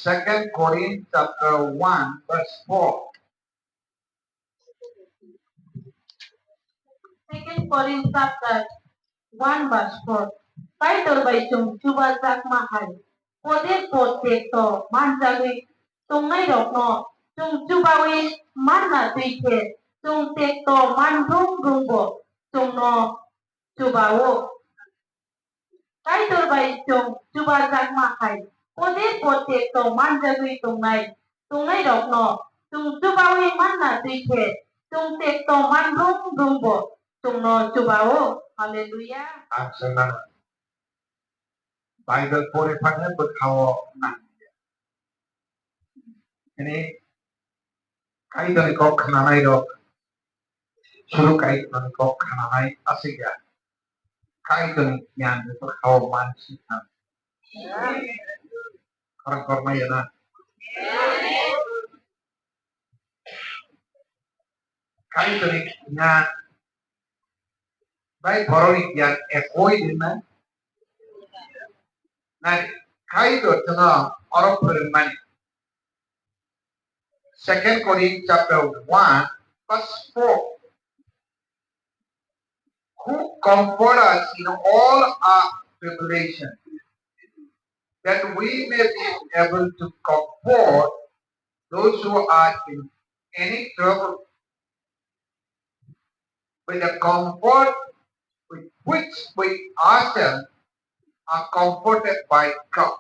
Second Corinthians chapter 1 verse 4. Second Corinthians chapter 1 verse 4. Kai terbai chung chuba jak mahai. Pode pote to manjali tungai rokno chung chubawi manna tuike chung tek to man rungbo chung no chubawo. Kai terbai chung chuba jak mahai. Pode pote to manjali tungai rokno chung chubawi manna tuike chung tek to man rungbo chung no chubawo. Hallelujah. Excellent. Bible pore phane berkhawo na. Ini kai dari kok khanai rok. Suru kai dari kok khanai asiga. Kai dari yang berkhawo mansi na. Orang korma ya na. Kai dari nya bai borori yang ekoi dinna. Nah, kai dari tengah orang bermani. Second Corinthians chapter 1 verse 4. Who comfort us in all our tribulation, that we may be able to comfort those who are in any trouble with the comfort with which we ourselves are comforted by God.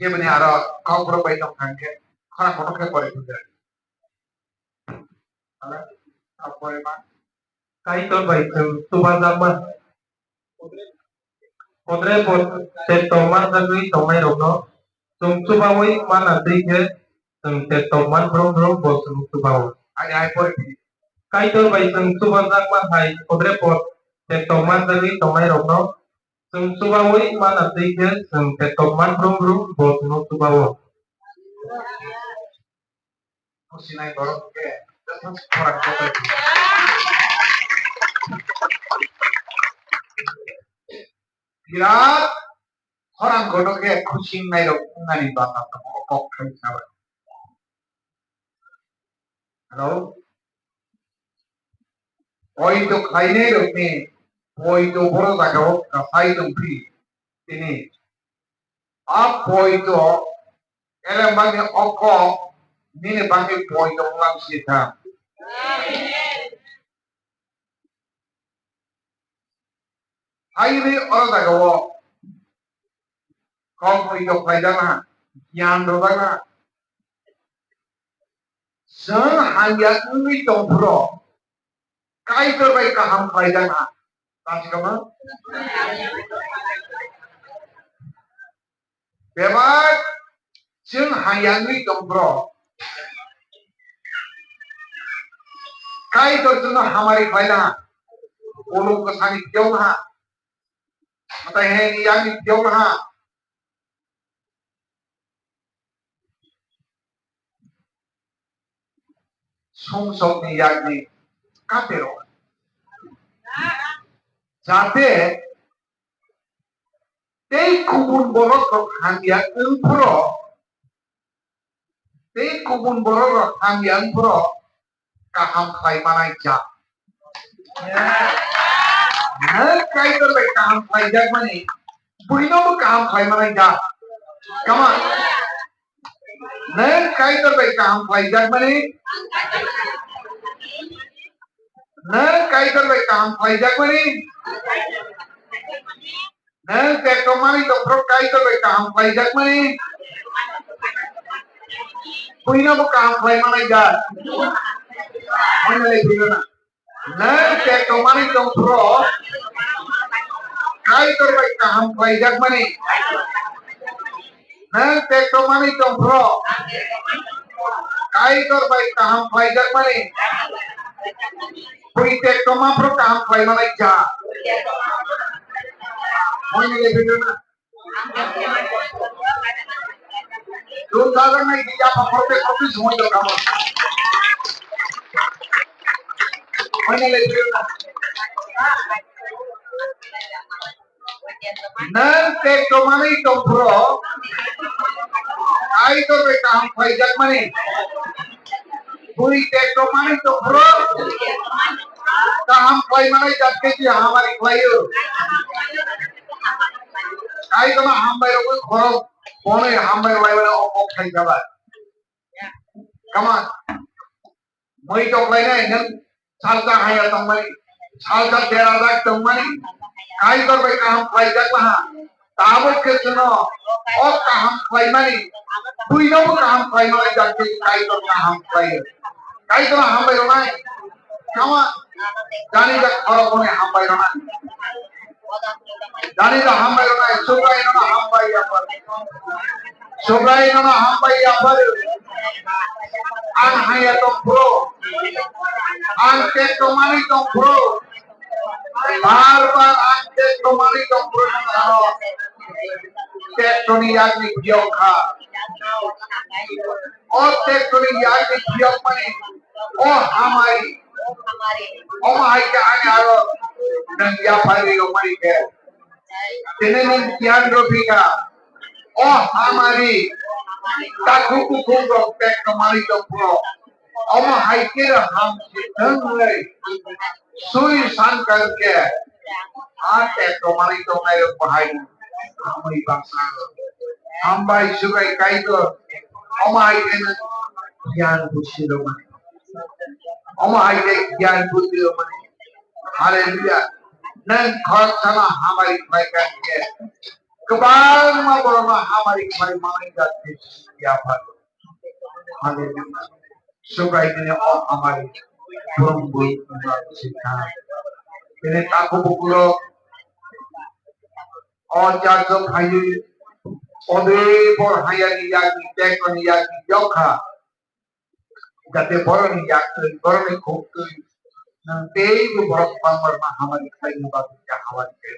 Gimana ada comfort by dong angke, karena kono ke pare juga. Apa emang? Kai to bai chung tuba zakma podre pot te to man zakui to mai rokno chung tuba woi man atike chung te to man brom bo chung tuba wo. Ada apa ini? Kai to bai chung tuba zakma hai podre pot te to man zakui to mai rokno chung tuba woi man atike chung te to man brom bo chung tuba wo. Mesti naik dorong ke, terus orang kota. Birat orang kota ke kucing naik dorong ngani bapak kamu kok kerja apa? Halo, oi to kaine dorong oi to boro jaga kasai dorong pri ini. Ap oi to ele bangi oko nini bangi oi to ulang sita. Hairi orang jaga wo kau oi to kaida na yang dorong na. Sen hanya ini to bro. Kai terbaik kaham kaida na. Tadi kamu? Bebas, sen hanya ini to bro. Kai terjuna हमारी फायदा वो लोग कसानी क्यों ना मतलब है यानी क्यों ना सोम ने यानी काटे रो जाते ते kubun borok ro hamian pro te kubun borok ro hamian pro kaham khai manai ja na kai terbaik kaham khai ja mani buino mo kaham khai manai ja come on na kai terbaik kaham khai ja mani na kai terbaik kaham khai ja mani na te tomari to pro kai terbaik kaham khai ja mani buino mo kaham khai manai ja mana lagi na na te tomari to pro kai terbaik kaham khai ja mani na te tomari to pro kai terbaik kaham khai ja mani Pui te toma pro kaham khai manai ja mana lagi na Dun dagar nahi diya pakorte kopi semua itu kamu. Mana lagi na Nang tekto mani tong pro, ay to be kaham khai jak mani. Puri tekto mani tong pro, kaham khai mani jak ke ji hamari khayo. Ay to na ham bai ro khoro, pone ham bai bai bai ok khai jaba. Come on. Moi to khai nai nang salka haya tong mani, salka tera jak tong mani. Ay to be kaham khai jak maha. Tawag ke suno, ok kaham khai mani. Puri no kaham khai mani jak ke ay to kaham khai. Ay to na ham bai ro nai. Come on. Jani jak khoro pone ham bai ro nai. Jani da ham bai ro nai. Subrai no na ham bai ya par. Subrai no na ham bai ya par. Ang haya tong pro. Ang tekto mani tong pro. Bar ang tekto mani tong pro na tekto ni yagni gyokha. और tekto ni yagni gyok mani. Oh hamari. Oh mahai ke ane aro. Nangya pari ro mani ke. Tene ni kian ro pika. Oh hamari. Takuku kundo tekto mani tong pro. Oh mahai ke ham chitang hai. Sui san करके आते तो मारी तो मेरे पढ़ाई हमारी बंसा हम भाई सुबह कई तो हमारे ने ज्ञान बुद्धि लो मने हमारे ज्ञान बुद्धि लो मने हालेलुया नन खरक sama हमारी भाई करके कबाल मा बोलना हमारी भाई मानी जाती क्या बात हालेलुया सुबह ने और हमारी Bumbu sikat. Ini taku bukulo. Oja ke kayu. Ode por hayani yaki tekoni yaki yokha. Jate boroni yaki boroni khuktu. Nanti itu borok pamar mahamari kayu bagus jahawan ke.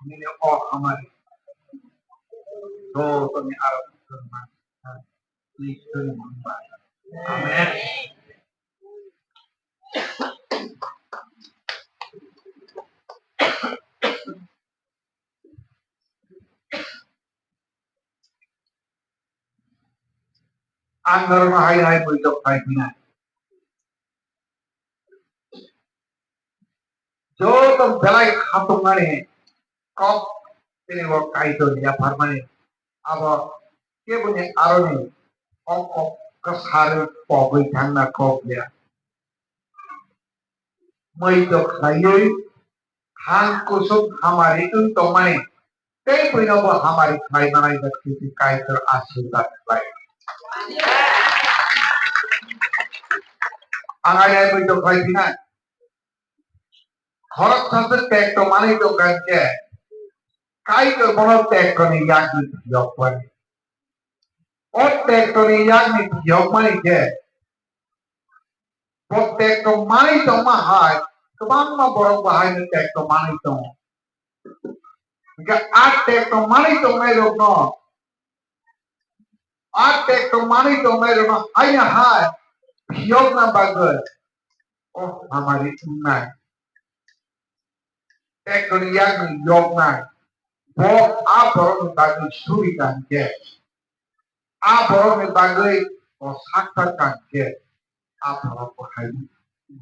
Ini oh hamari. Oh, kami Arab firman. Itu memang. Amin. Anggar mahai berjok kaitnya. Jo tuh belai khatungan ini. Kok ini kok kaito dia firman ini. Apa dia punya aroni. Kok kesar pogai karena kok dia. Mai to खाइए खान को सब हमारे उन तो माने कई पुनो वो हमारी खाई बनाई रखती थी काय कर आशीर्वाद पाए आंगने में तो खाई थी ना खरक संस्कृत टैग तो माने तो करके काय कर बनो टैग को नहीं याद नहीं योग पर और टैग तो नहीं याद नहीं योग माने के वो टैग तो माने तो महाय Kemana mau borong bahaya tek to mani to. Jika atek to mani to mero no. Atek to mani to mero no. Ayah hai. Yog na bagus. Oh, hamari tunai. Tek to niyag ni yog na. Bo a borong bagus suri kan ke. A borong bagus o sakta kan ke. A borong bahaya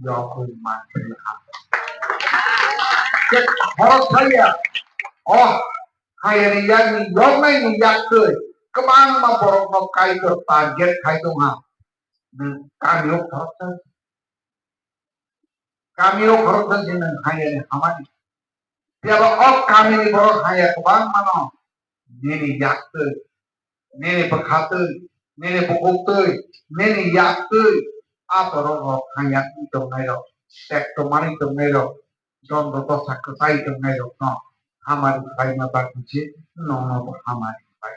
yog ko mantri ha. Horok saya, oh, kaya niyan ni yog na niyak tuh, kemana mau borong mau kaya tuh target kaya tuh ha, kami yuk horok tuh jeneng kaya ni hamani, tiap oh kami ni borong kaya kemana mana, nini yak tuh, nini berkat tuh, nini bukuk tuh, nini yak tuh, apa borong kaya itu ngayo, tek tuh mani tuh ngayo. John Roto sacrifice to me no हमारी भाई में बात पूछे no no हमारी भाई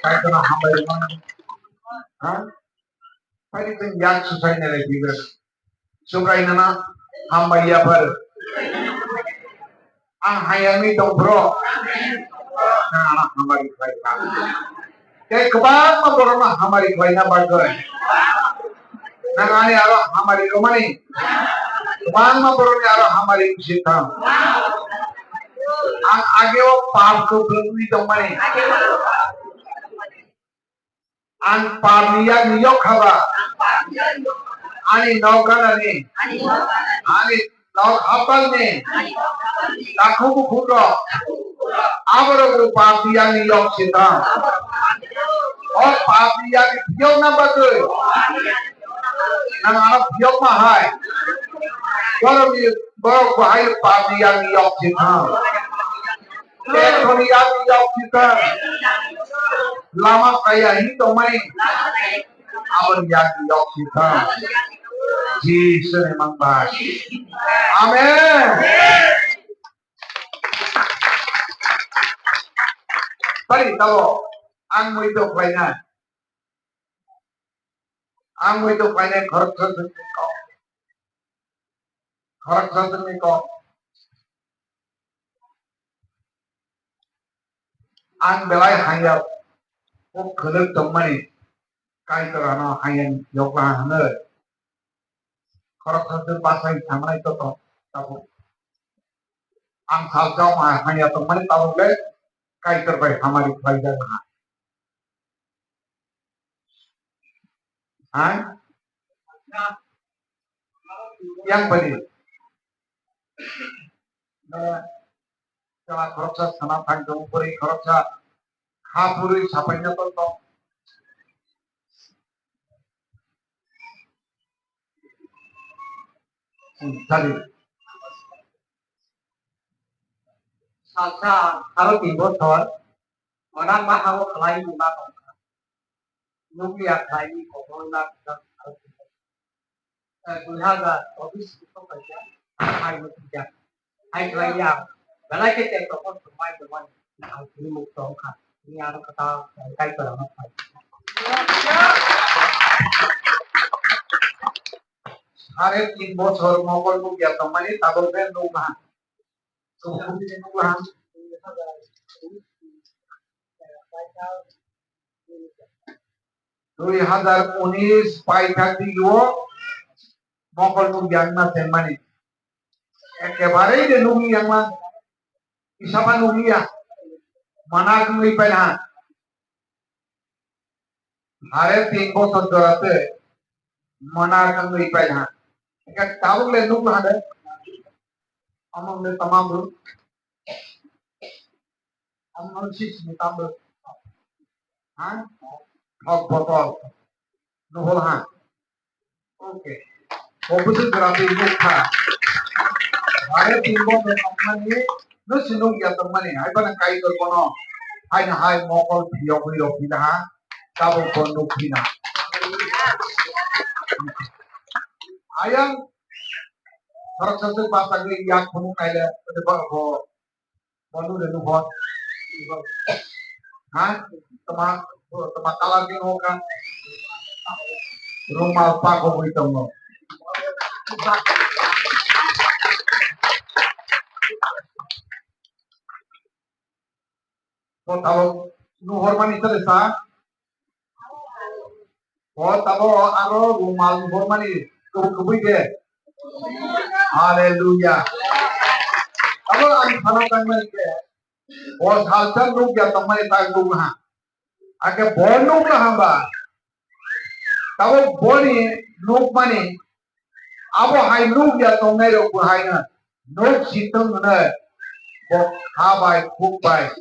काय तो हमारे मन हां भाई तो याद सुसाई ने लगी गर सुगाई ना हम भैया पर आ हायमी तो ब्रो ना हमारी भाई का Kaya kebang maborong hamari klaina bagoy. Nangani aro hamari komani. Kebang maborong aro hamari kusitang. Ang ageo pap ko bumi tomani. Ang pamiya niyok haba. Ani naukana ni. Ani nauk hapal ni. Laku bukudo. Abro ko pamiya niyok sitang. और पापिया की पियोग न बदले नंगाना पियोग में है बरो भाई पापिया की oxygen एक दुनिया की ऑक्सीजन लामा कया ही तो मैं अमर या की ऑक्सीजन जीसस ने मंगा आमेन परी तलो ang mo ito kainan. Ang mo ito kainan karakter ko. Karakter ko. Ang belai hayat ko kelak temani kai terana hayan yoklah hane. Karakter pasai sama itu to. Tahu. Ang salkau mah hayat temani tahu le kai terbaik hamari pelajar mah. Hai? Yang benar. Kalau korupsi sana tanggung puri korupsi kapuri siapanya tuh? Tadi. Salsa kalau timbul soal orang mahu kelai lima tahun. Nuklia kelai komunal dan Gunaga office itu kerja, hai kerja, hai kerja. Kalau kita telepon semua dengan ini mukti kan, ini ada kata kai berapa kai. Hari 3 বছর মোগল মুখিয়া তোমানি তাবল বে নৌকা তুমি নৌকা 2019 পাইথা দিও মোগল মুখিয়া না তেমানি একেবারেই যে নুগিয়া মা ইসাবা নুগিয়া মানা কই পাইলা হারে 3 বছর ধরে মানা কই পাইলা Kan tahu le nuk ada, amang le tamam lu, amang sih ni tamam, han, hok botol, nuhol han, okay, opusi terapi nuk ha, hari timbo le tamam ni, nu sinuk ya tamam ni, hai pada kai tu kono, hai na hai mokol piyok piyok pina, tahu kono pina. Ayang karakter bahasa Inggris yang penuh kaya baru dan nuhot, hah? Temak kalah di nuhkan rumah pak kau itu no. Kau tahu nuhor mana itu desa? Kau tahu aro rumah nuhor mana? Kau ke? Haleluya. Kalau ang panakan man ke, o salsan look ya tamay tagong ha. Ake bonok lah hamba. Tahu boni look mani. Abo hai look ya tamay look hai na. Look situng na. Bo habai kubai.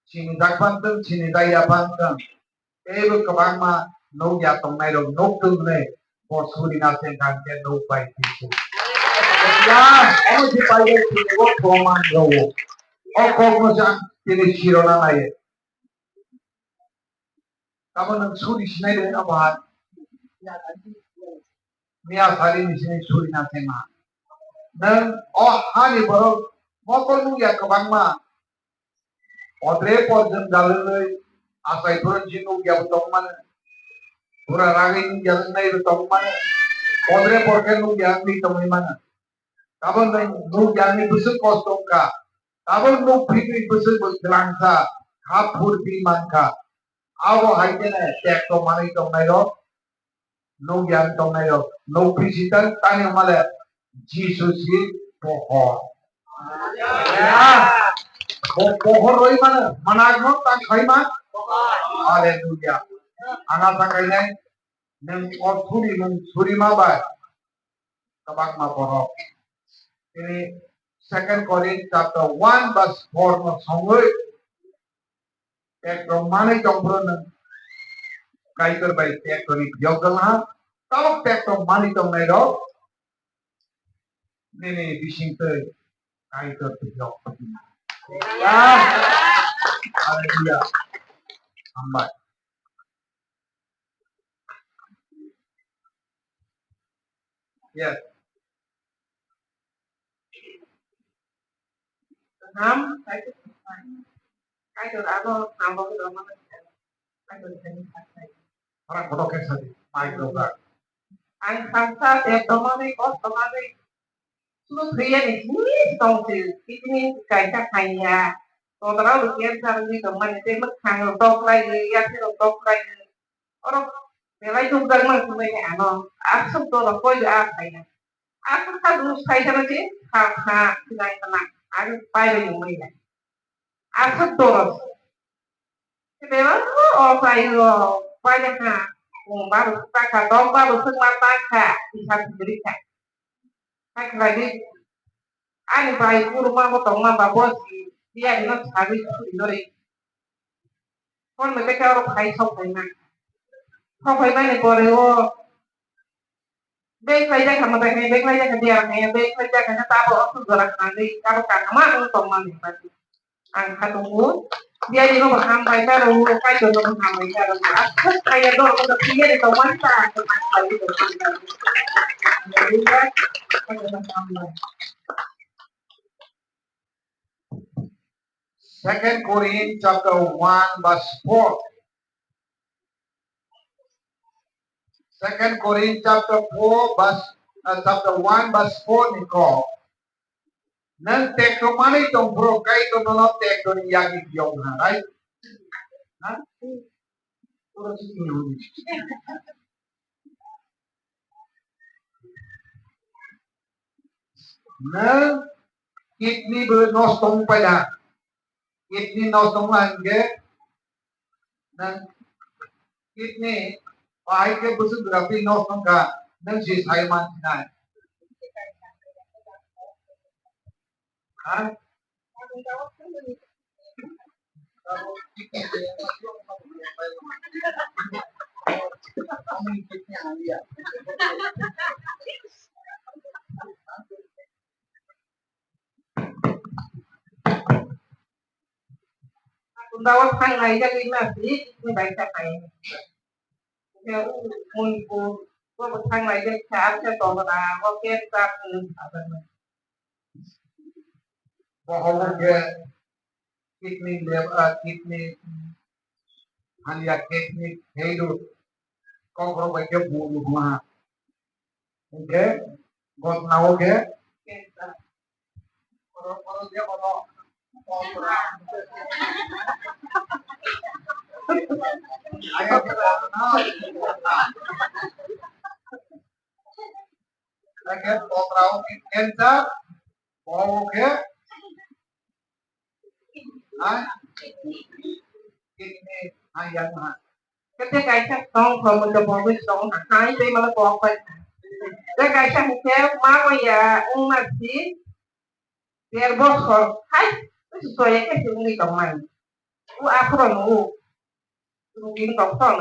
Sini dakpanteng sini daya panteng. Ebo kabang ma look ya tamay look tung na. Suri nasi kangen lupa itu. Ya, kamu dipakai itu koman gawo. Oh, kamu jangan pilih sirona lagi. Kamu nang suri sini dengan apa? Mia kali di sini suri nasi mah. Nang oh hari baru mau kalau ya kebang mah. Odre pojen galilei asai turun jinu ya betul mana. Pura ragin jalan naik betul mana. Odre porken lu yang di temui mana. Kapan lu yang di busuk kosong ka. Kapan lu pikir busuk bergelangsa. Kapur di manka. abo haitene tek to mani to nai ro no gyan to nai ro no pisitan tani male Jesus si pohor pohor roi mana manag no tan khai ma hallelujah ana sakai nai nang orthuri nang suri ma ba tabak ma pohor ini 2 Corinthians chapter 1 verse 4 no songoi tek to mani jombro nang kaitor bai tek to ni biogal ha tao tek to mani to nai ro nene bising te kaitor te biog hallelujah ambai yes Ham, cái đồ đã có ham vào cái đồ mà cái đồ thành cái orang kotok ke sadi mai doga anh tham gia tiệc đồ mà đi có đồ mà đi lúc kia thì ít xong thì cái cái chắc hay à còn đó được kia sao đi đồ mà đi mất hàng rồi tốt lại đi ra cái đồ tốt lại orang để lại chung gần mà chúng mình ăn nó áp xong tôi là coi ra phải nè áp xong ta đủ sai cho nó chứ ha thì này là anh phải là những mình này áp xong tôi Pero o kayo pwede ka kung baru suka ka dong baru semata ka bisa diberikan. Kan lagi ani bai puru ma ko tong ma ba bosi dia ino sabi dori. Kon me ka ro kai so kai na. Ko kai na ne pore o be kai ja ka ma ka be kai ja ka dia ne be kai ja ka na ta bo su dora ka ni ka ka ma ko tong ma ni ba. Ang katunggu dia di rumah sampai baru kai do rumah sampai baru aku kayak do ko dia di teman sa teman kali do dia Second Corinthians chapter 1 verse 4 Second Corinthians chapter 4 verse chapter 1 verse 4 ni ko nang tek to mani tong bro kai to no tek to ni yagi yong ha right ha puro sini ni nang kitni be nos tong pada kitni nos tong angge nang kitni pai ke busu grafi nos tong ka nang si sai man sinai ha Tundawat sang này cho nên là tí như vậy chắc này theo mùi của một thằng này cho chán cho tổ là có kết ra bahwa ke kitni kitni hanya kitni heidu kau kalau baca bulu mah oke got nau ke kalau dia kalau ayat kita lagi kontrau kita bahwa ke kitni hanya mah cái cái chắc xong rồi mình được một cái xong hai bên mà nó còn phải cái chắc theo má bây giờ ông mà chỉ biar bosor hai itu soalnya kan cuma teman u aku mau mungkin kosong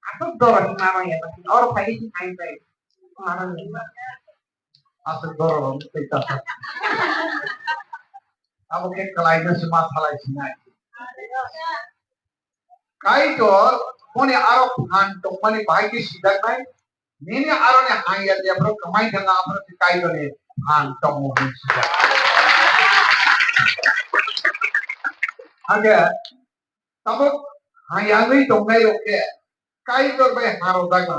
aku dorong namanya tapi orang tadi sih hai kemarin asal dorong kita aku ke kelainnya semua salah sinai kai to mone aro phan to mane bhai ki sidak nai nene aro ne hanya dia bro kamai danga apro kai to ne phan to mo sidak aga tabo hanya ngai to ngai oke kai to bai haro daga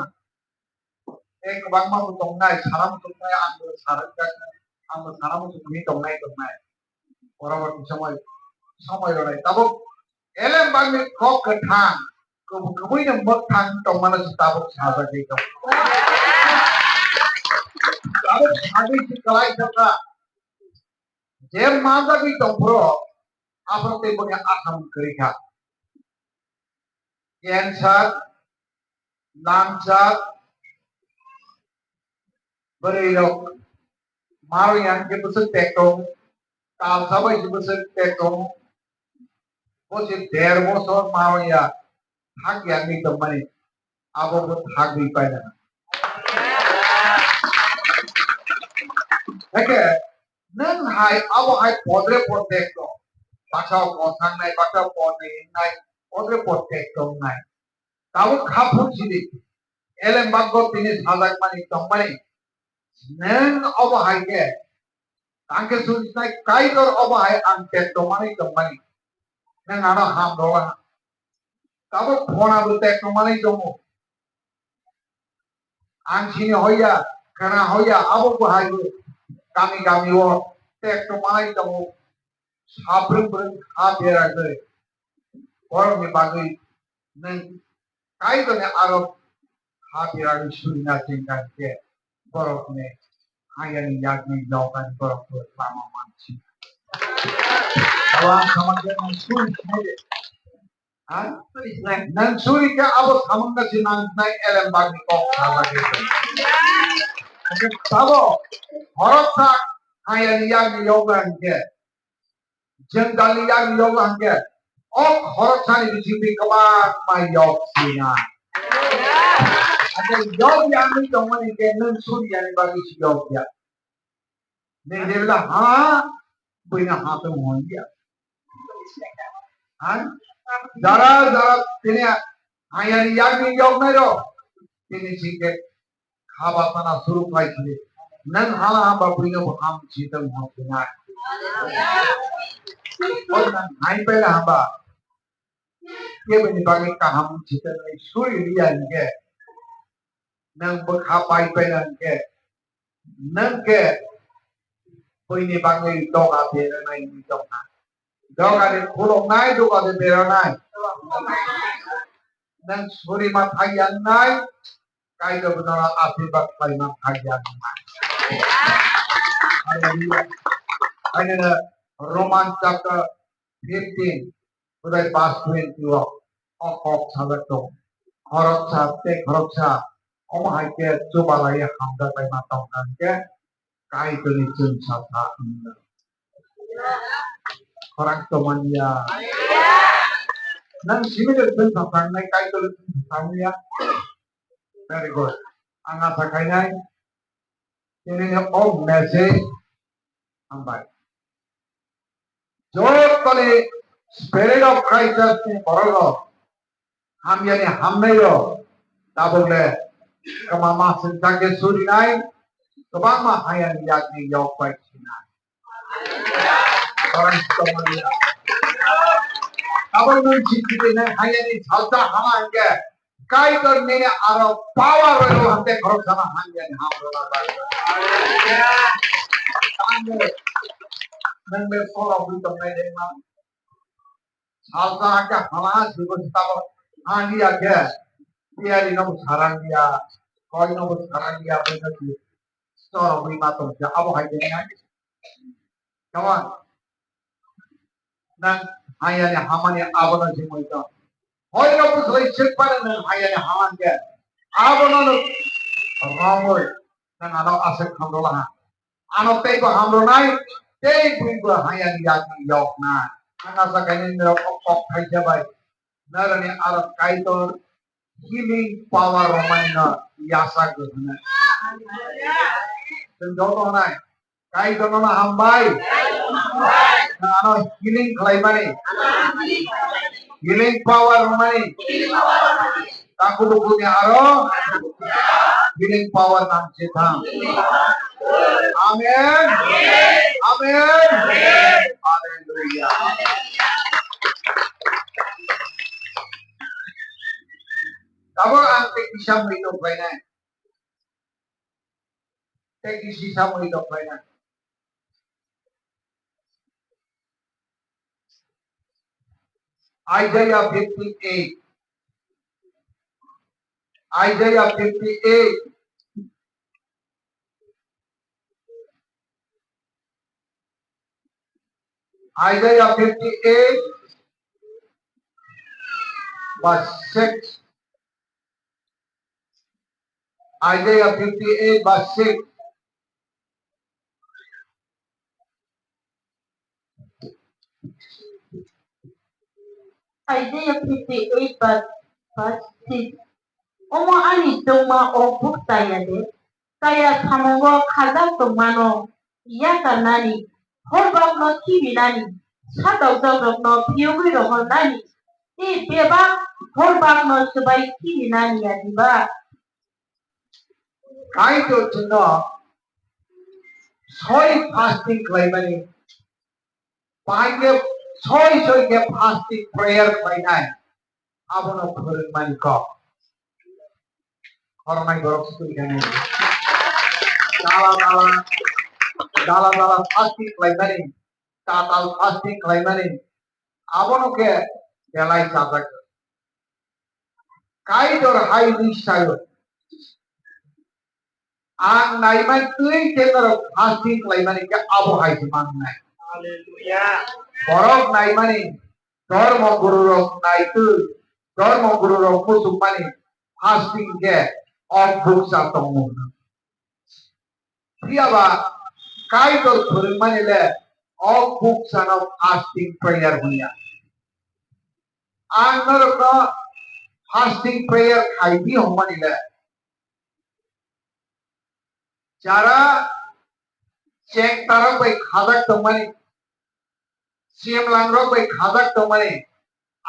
ek bang ma to ngai saram to ngai ang saram ka ang saram to ni to ngai পরবর্তী সময় সময় লড়াই তবে এলেম বাংলি cock ঠান kemudian makan teman setabuk sahabat itu. Tabuk habis dikelai serta. Jem mata kita bro, apa punya asam kerja. Cancer, langsat, berirok, malu yang kita setekong, kalau sahabat kita setekong, posisi derbosor malu ya. Hak yang itu mana? Apa pun hak di pada. Oke, neng hai, apa hai podre protek to. Pasal kosong nai, pasal podre nai, podre protek to nai. Tahu kapur sini. Elem bagot ini sadak mani to mani. Neng apa hai ke? Tangke sulit nai kai kor apa hai angket to mani. Neng ada ham doa. Tahu phone abu tek to mani to mo. Angkini hoya, karena hoya abu bahaya. Kami wo tek to mani to mo. Sabrin hati raga. Orang ni bagi neng kai to ne Arab hati raga surina tinggal ke. Borok ne hanya ni yak ni jauhan borok tu lama manci. Awak sama dengan suri saja. Nang suri ke abu sama dengan nang nang elem bagi kok sahaja gitu. Sabo borok tak hanya ni yak ni jauhan ke. Jenggali yak ni jauhan ke. Oh, borok sana di sini kemak mayok sina. Ada jauh yang ni cuma ni ke nang suri yang bagi si jauh ya. Neng dia bilang, punya hati mohon dia. Zara ini hanya yang ni jauh ni ro. Ini sikit khabar tanah suruh kai sini. Neng hala hamba punya ham cita mohon sina. Oh, neng hai pela hamba. Dia bini bagi kaham cita ni suri dia ni ke. Neng berkapai pela ke. Neng ke. Puini bangai doga bera nai ni doga. Doga de kulong nai, doga de bera nai. Nang suri mathayan nai, kai do benar akibat kai mathayan nai. Ada Roman chapter 15, udah pas 20 okok sahabat tu. Horok sa, hai ke coba lah ya hamda kai matang ke. Kai tu ni cun sata ina. Orang teman dia. Nang sini dia cun sata ina kai tu ni cun sata ina. Very good. Anga sakai nai. Ini ni message ambai. Jod kali spirit of Christ ni borolo. Ham yani ham nahi ro. Tabule kamama sinta ke suri nai. Kebama hayan yakni yok baik sina. Orang teman dia. Abang nun cikgu ni hayan ni salta hama angke. Kai kor ni aro power ro hante korok sama hayan ham ro na baik. Nang me soro bui tamai dengma. Salta angke hama sigo sitabo handi angke. Dia di nom sarang dia. Koi nom sarang dia benar dia. Soro bui matom dia abo hai dengai. Kawan. Nang hayan hamani abona jemoi to. Hoi no pusoi chekpare nang hayan haman ke. Abona no ramoi nang ano asek khandola. Ano tei ko hamro nai tei bui ko hayan yakni yok na. Anga sa kanin no kok khai jabai. Narani arab kaitor healing power romani no yasa ko na. Senjoto nai. Kaitor no hambai. Ano healing khalai mani. Healing power mani. Aku bukunya aro. Healing power nam cita. Amin. Amin. Hallelujah. Kamu antik bisa hidup lainnya. Tek bisa hidup lainnya. Isaiah 58. Isaiah 58. Isaiah 58 verse 6. Isaiah 58 verse 6. Isaiah 58 verse 6. Omo ani doma o bukta yade. Kaya kamongo kaza tomano. Yaka nani. Horbag no kiwi nani. Shadaw dog no piyugi rohon nani. Beba horbag no subay kiwi nani yadiba. Kaito to know. Soy fasting claiming. Pake soy ke fasting prayer claiming. Abono purun mani ko. Or my God, Dala fasting claiming. Tatal fasting claiming. Abono ke belai sabak. Kaito high dish sayo. Ang naiman tuwing tenor fasting claiming ke abo high demand nai. Hallelujah. Borok naimani dharma guru rok naitu dharma guru rok musumani fasting ke of books are tongu. Priya kai dor thurmani le of books are of fasting prayer huya. Angar ka fasting prayer khai bhi homani le. Jara check tarok bai khadak tomani CM langrok bai khadak tomani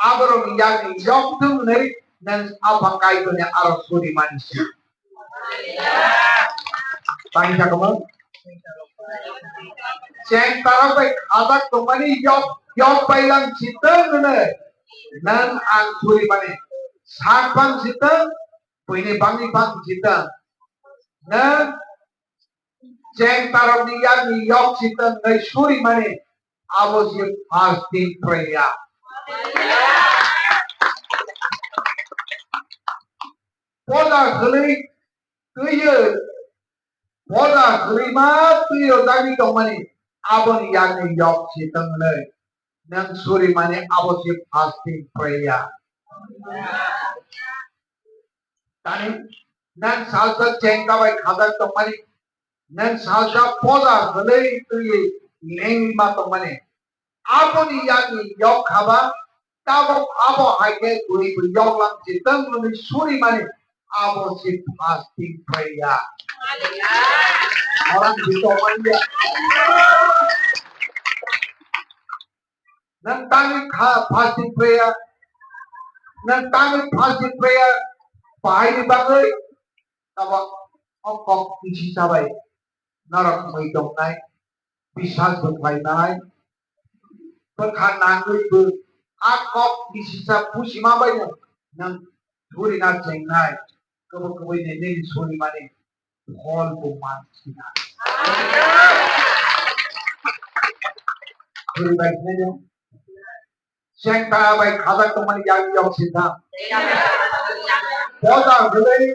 abro miyagi yoktum nari nan apa kai to ne aro suri manusia. Tanya kamu? Ceng tarok bai khadak tomani yok bailang citeng ne nan ang suri mani sak bang citeng puini bangi bang citeng nan ceng tarok miyagi yok citeng ne suri mani abo si fasting prayer. Pola geli tuye pola geli ma tuye dagi tomani abon yang yok citeng ne nan suri mani abo si fasting prayer. Tani nan salsa cengka bai khadak tomani nan salsa pola geli tuye leng ma tomani abon yang yok khaba tabo abo haike guri guri yok lang citeng ne suri mani abo si fasting prayer. Orang gitu manja. Nantang fasting prayer. Nantang fasting prayer. Pahai di bagai. Tawa okok isi sabai. Narak mai dong nai. Bisas berklai nai. Berkanan ber. Akok isi sa pusi mabai na. Nang dhuri na ceng nai. Kebo ini suri mani. Hall buman sina. Dhuri baik nai. Ceng ta baik khadak tomani yang yok sina. Pola gulai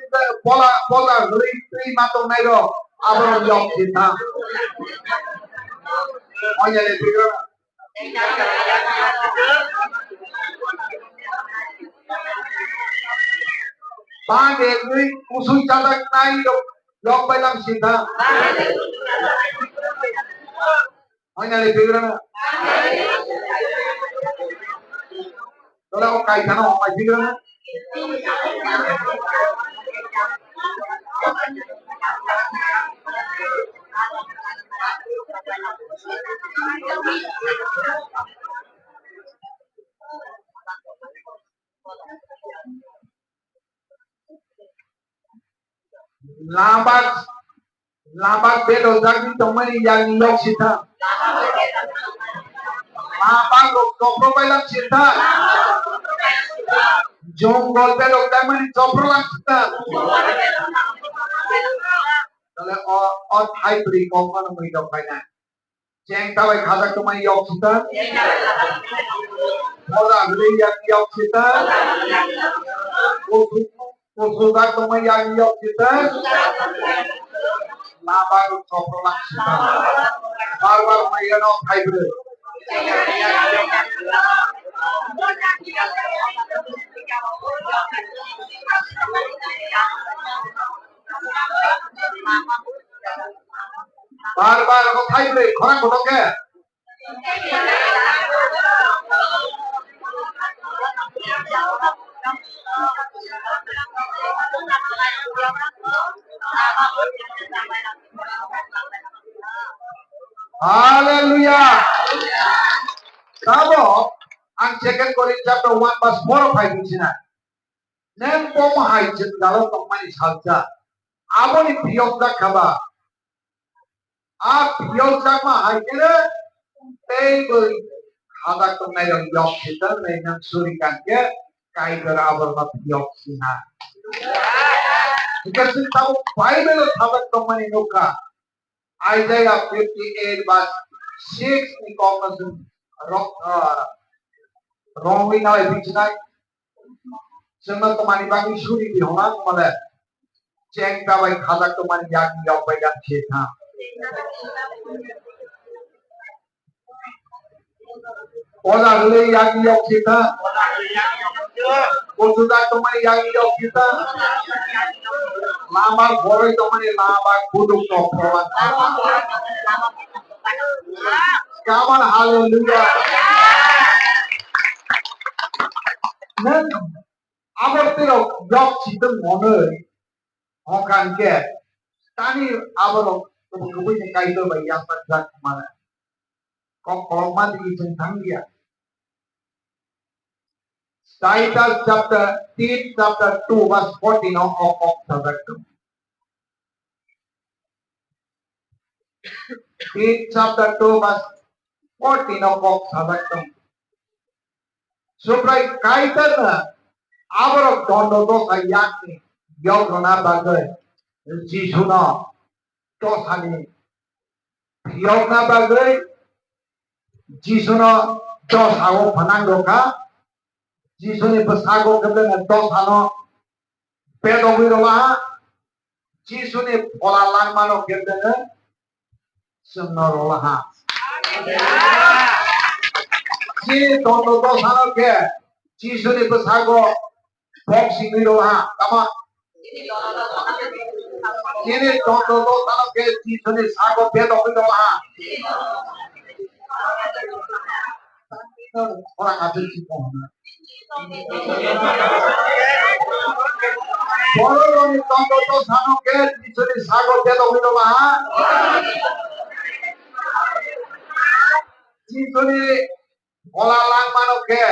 tri matong nai ro abang yok sina. Oh ya le pikir. Bang ekri usul cadak nai ro yok bailam sina. Oh ya le pikir na. Kalau kau kaitan orang macam pikir na. Labak bedo dagi tomani yang yok sita. Labak kopro bailam sita. Jonggol bedo tomani kopro lang sita. Kalau ot hybrid kompon mo ito kaya. Ceng tawai khadak tomani yok sita. Pola gulai yang yok sita. Kusudak tumayang yok kita. Nabaru koprolak kita. Barbar mayano hybrid. Barbar ko hybrid. Khora ko ke. Hallelujah. Tabo ang 2 Corinthians chapter 1 verse 4 of 5 sina. Nem pom hai jit galo tomani salja. Aboni piyokda khaba. A piyokda ma hai kene tei boi khada tomai rong yok kita nei nam suri kanke kai gar abor ma piyok sina. Because tabo Bible khada tomani nuka. Isaiah 58 verse 6 ni komasun wrongly now ebichnai semua tomani bangi suri di hona male ceng tabai khada tomani yak yok bai gan cheta oda le yak yok cheta kosuda tomani yak yok cheta lama boroi tomani lama kuduk to proman kawan hallelujah nên abortero yok chita monoi hokan ke tani aboro kubui ne kaido bai yang patjak mana kok kolman di jentang dia Titus chapter 2 verse 14 of Sabbath chapter 2 verse 14 of Sabbath Suprai kaitan aboro dondo do sayakni yogrona bagai jisuna tosani yogrona bagai jisuna tosago panangoka jisuni pesago kebena tosano pedogiroma jisuni polalang mano kebena semnorolah Sini dono dosano ke jisuni pesago boxing miroha kama Sini dono dosano ke jisuni sago pedo miroha orang ada sih Bolo ni dono dosano ke jisuni sago pedo miroha jisuni Olalang manoke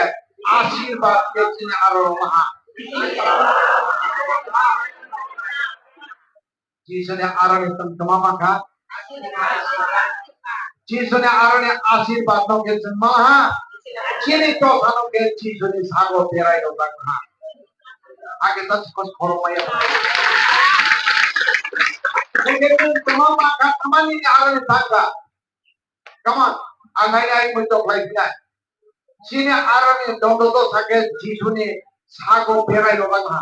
आशीर्वाद के चिन्ह Aroha जिसने आरोने तमाम का जिसने आरोने आशीर्वाद no के चिन्ह महा चिन्ह तो खानो के जिसने सागो तेराई नो का आगे तक कुछ खोरो माया लेकिन तमाम का तमानी ने आरोने थाका कमान आंगाई आई मुझे फ्लाइट ना Sini arane dondo to sakit jisune sago berai lo bang ha.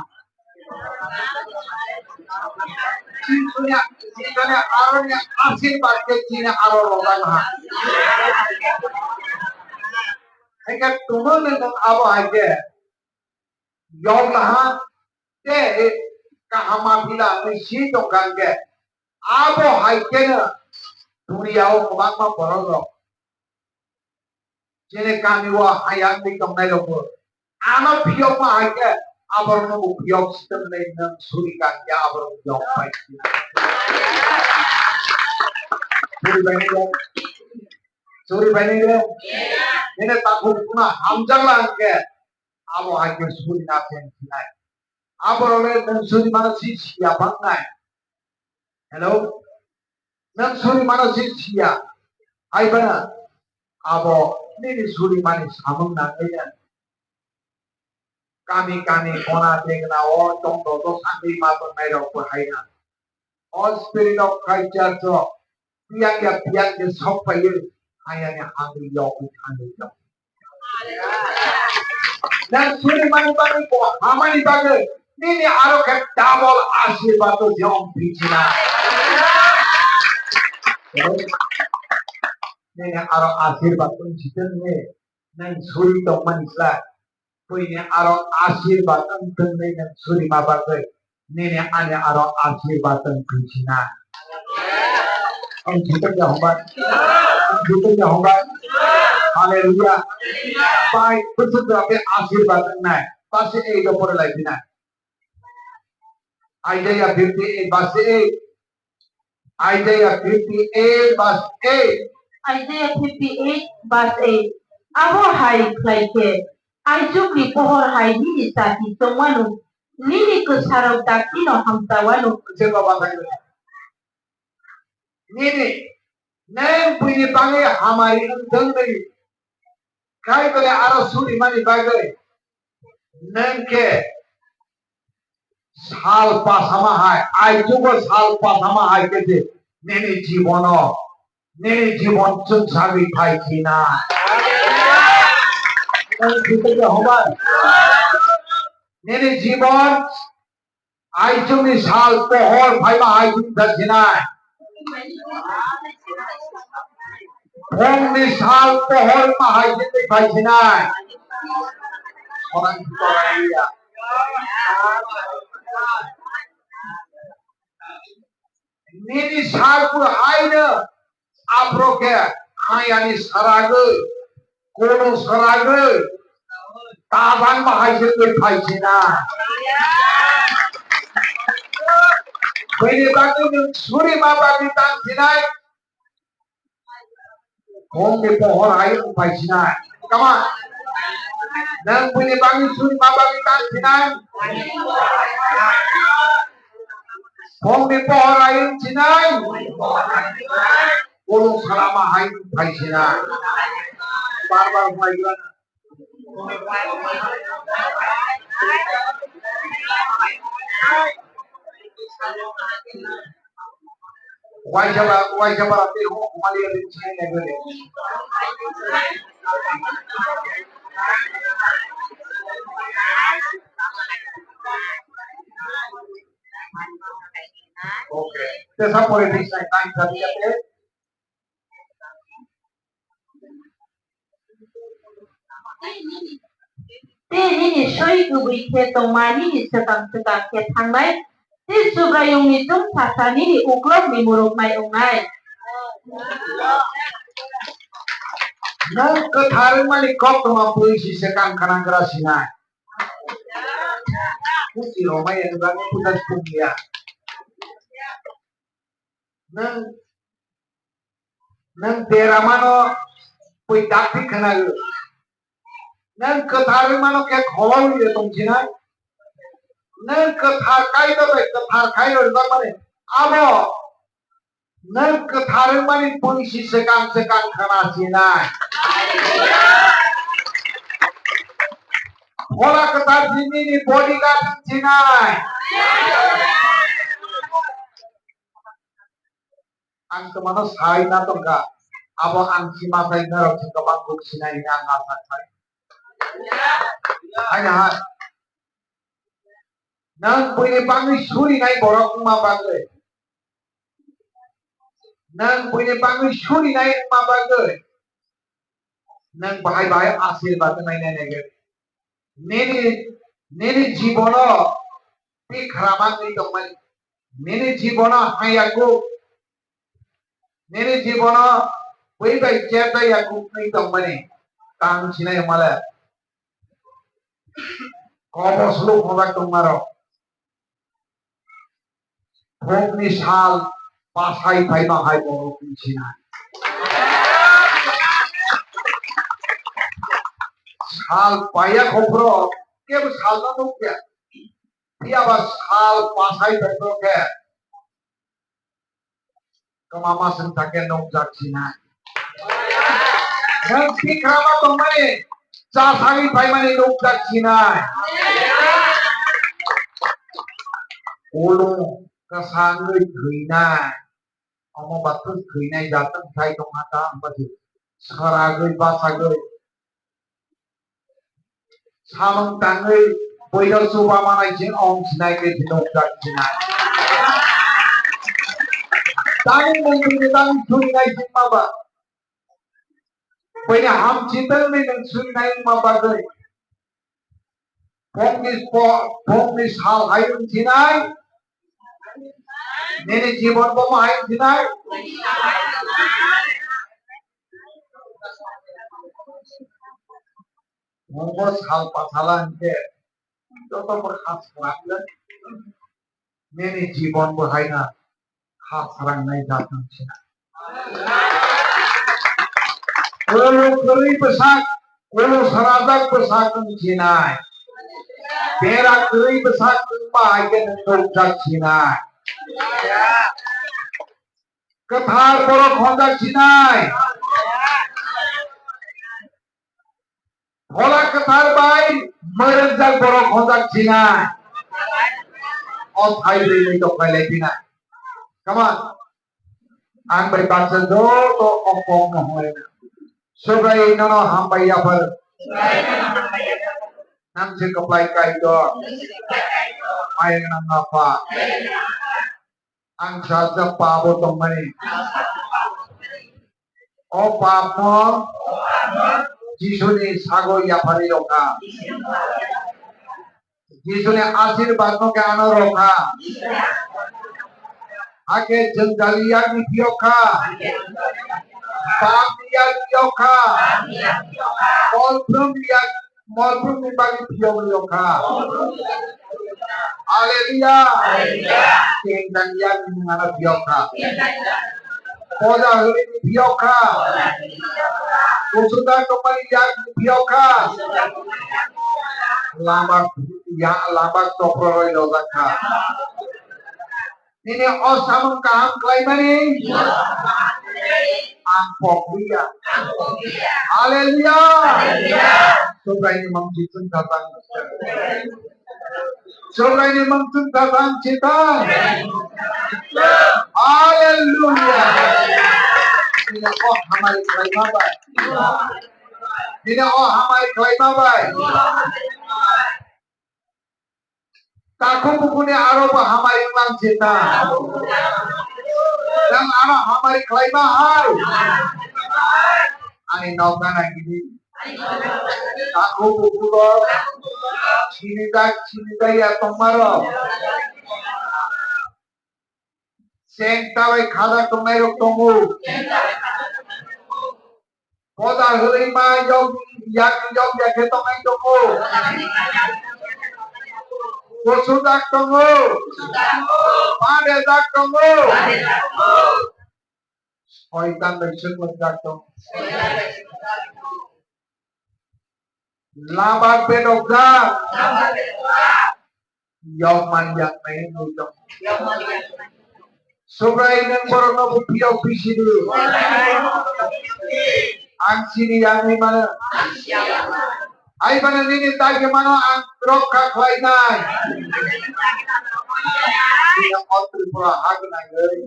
Jisune arane asin barke jine aro lo bang ha. Eka tumon nang abo aje. Yom lah te kahama bila misi to gange. Abo haike na dunia o kubang ma porolo. Jene kami wa hayang di kamay lopo. Ano piyok ma hayke abarno mo piyok sistem na inang surikan ya abarno piyok pa isya. Suri bani re. Jene takut kuna hamjang lang ke. Abo hayke suri na sen sinay. Abarno nang suri mana si siya bang nay. Hello. Nang suri mana si siya. Ay bana. Abo ini suri manis amung nantinya kami kona dengna o tong to sandi maton mai ro haina all spirit of Christ so piang ke sok pai ayane hangri yo hangri yo dan suri mani bagi ko hamani bagi nini aro ke double asyirbat to jom pichina nini aro asyirbat to jitan ne nang suri to manisla puini aro asyirbat to nang suri mabagai nini ane aro asyirbat to pichina ông jitan ya hobat haleluya pai betul ape asyirbat nai pasti itu pore lagi na Isaiah 58 verse 8 Isaiah 58 verse 8 Isaiah 58 verse 8 Abo hai klaike Ajuk di pohor hai nini sati tomanu nini kesarau takino hamtawanu coba bahasa ini neng punya panggil hamari enteng dari kai kale aro suri mani bagai neng ke সাল পাসামা হয় আইজুগ সাল পাসামা হয় কেছে নেনে জীবন চুন সাগি খাইছি না নেনে জীবন আইজুমি সাল পহর viva আইজুম থাকছি না ফোননি সাল পহর মা হাইজুতে খাইছি না orang Korea Nini sarpur aina aproke ayani saragu kono saragu taban bahasa ke kaisina Bini bagi suri bapa ditang sinai Kong di pohon air kaisina Kama Nang bini bagi suri bapa ditang sinai Kong di pohon air sinai Ulung selama air kaisina Barbar majuan Wajah berarti kembali ke sini dulu. Oke, kita politik saya tanya tadi ya. Nini soi kubui ke tomani ni sekang ke tangai Ti subrayung ni tum sasani ni uklop ni muruk mai ungai Nang ketaring mani kok rumah polisi sekang kanang kerasina. Puji Roma yang bangun putar kumia. Nang daerah mano koi dakti kenal. Nang ketaring mano kayak khawal dia tongcina. Nang kethar kai do mana? Abo nang ketaring mani polisi sekang kerasina. Bola ketar sini ni bodyguard sinai. Ang kemana sai na to ka? Abo ang simasay na ro sa bangkok sinai nga nga sai. Hanya nang puini pangi suri nai borok mabagai. Nang puini pangi suri nai mabagai. Nang bahai asyirbat nai nai. Nini jibono pi kharaman ni dongman nini jibono hayaku nini jibono wei bai cheta yaku ni dongmani kang sinai mala kobos lu khobak dongmaro phokni sal pasai phai ma hai boro sina Sal paya khopro ke sal na nuk ya dia bas sal pasai petro ke kamama sentake nok jaksina nang sikrama tomane sasari pai mane nok jaksina ulung kasangui thuina omo batu thuina jatang thai tomata ambati saragui basagui samang tangai Bây su ba ma này chiến ông chỉ này cái nông dân chỉ này. Tani mung ni tang sui này chiến ma ba. Bây giờ ham chỉ tên mình sui này ma ba rồi. Phong ni hal hai chỉ này. Nên chỉ bọn bom hai chỉ này. Mongos hal pasalan ke. Toto berkhas banget. Nini Jibon berhaina khas sarang nai datang cina. Kalau keri besak, kalau saradak besak cina. Perak keri besak bahagian nujak cina. Kethar borok hondak cina. Hola kethar bayi merejak borok hondak cina. All I really don't like it. Come on. I'm by Basan do to Opong no Hoy. So by no Hambaya per. Nam Sik apply Kai do. I am not far. Ang Shasa Pabo to money. O Papa Jisuni Sago Yapari Oka. जिसने आशीर्वादों के आना रोका आगे जंगलिया की पियोखा पापिया पियोखा मौलपुर में बाकी पियोखा hallelujah जंगलिया की आना पियोखा पौधा हरी की पियोखा उसका कमरी या की पियोखा lambak ya lambak toproi lozakha ini osamung kaham klaimani angpokria haleluya surga ini mengciptakan datang surga ini mengciptakan datang cita haleluya ini oh हमारी klaima baik ini oh हमारी klaima baik ताकू बुकुने आरोप हमारी उlang cita dan arah हमारी klaima hai ani naukan lagi ताकू बुकुlo cinita ya tomaro sengtawai khada tomero tomu poda hulima yog yak ke tomai tomu Bosudak tongo, pada dak tongo, Shaitan bersekutu dak tongo. Labak bedogda, Yoman yang main ujung. Sobrai neng borono bupiau pisidu, Angsini yang ni mana? Ay mana nini tagi mano ang roka klainay. Yang otri pura hag na gari.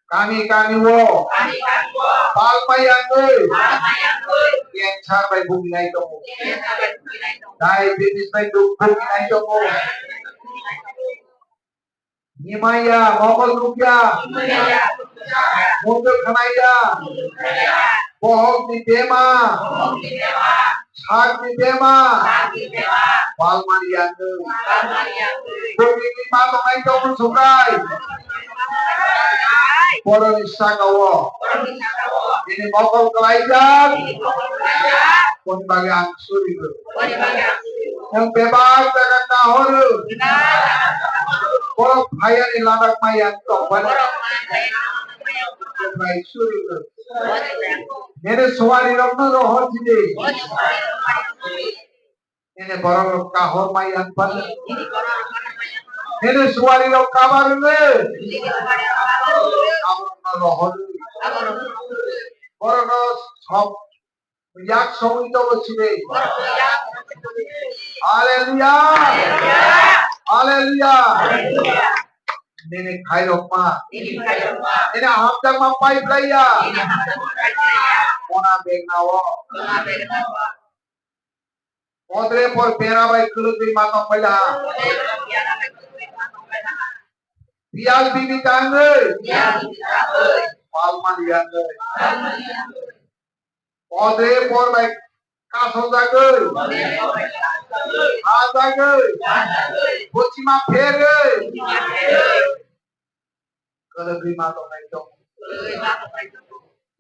Kami wo. Palmayang gari. Yang char bay bumi na ito mo. Diabetes bay bumi na ito mo. Himaya, Mokol Rupya. Mundur Khanaya. Bohong di tema, Shak di tema, Palmarian tu, Bukit lima tungai kamu sukai, Poron istakawo, ini mokol kelaikan, pun bagi angsur itu, yang bebas dengan tahor, Poron bayan iladak mayan topan, Baik suri itu. Mere suwari rokno rohor jide. Ini borong kahor mayan pan. Mere suwari rok kabar ne. Kahor rohor. Borong sob yak sowi to jide. Haleluya. Haleluya. Ini khai rokma. Ini hamjang mampai playa. Ona beg nawo. Podre por pera by kuluti matong pala. Bial bibi tange. Palman yange. Podre por by kaso jage. Ajage. Bochima phere. Kuluti matong ito.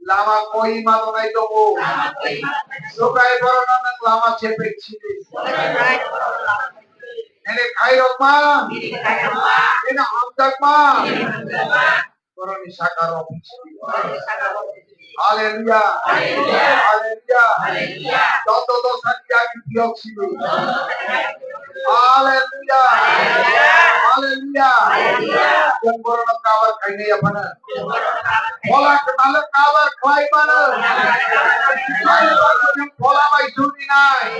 Lama koi matong ito mo. Sukay boronan ng lama cepek chile. Ini kairok ma. Ini hamdak ma. Koroni sakaro. Haleluya. Haleluya. Toto to satya ki piyok chile. Haleluya. Haleluya. Yang boronan kabar kaini apana. Bola kenal kabar klay mana. Bola by suri nai.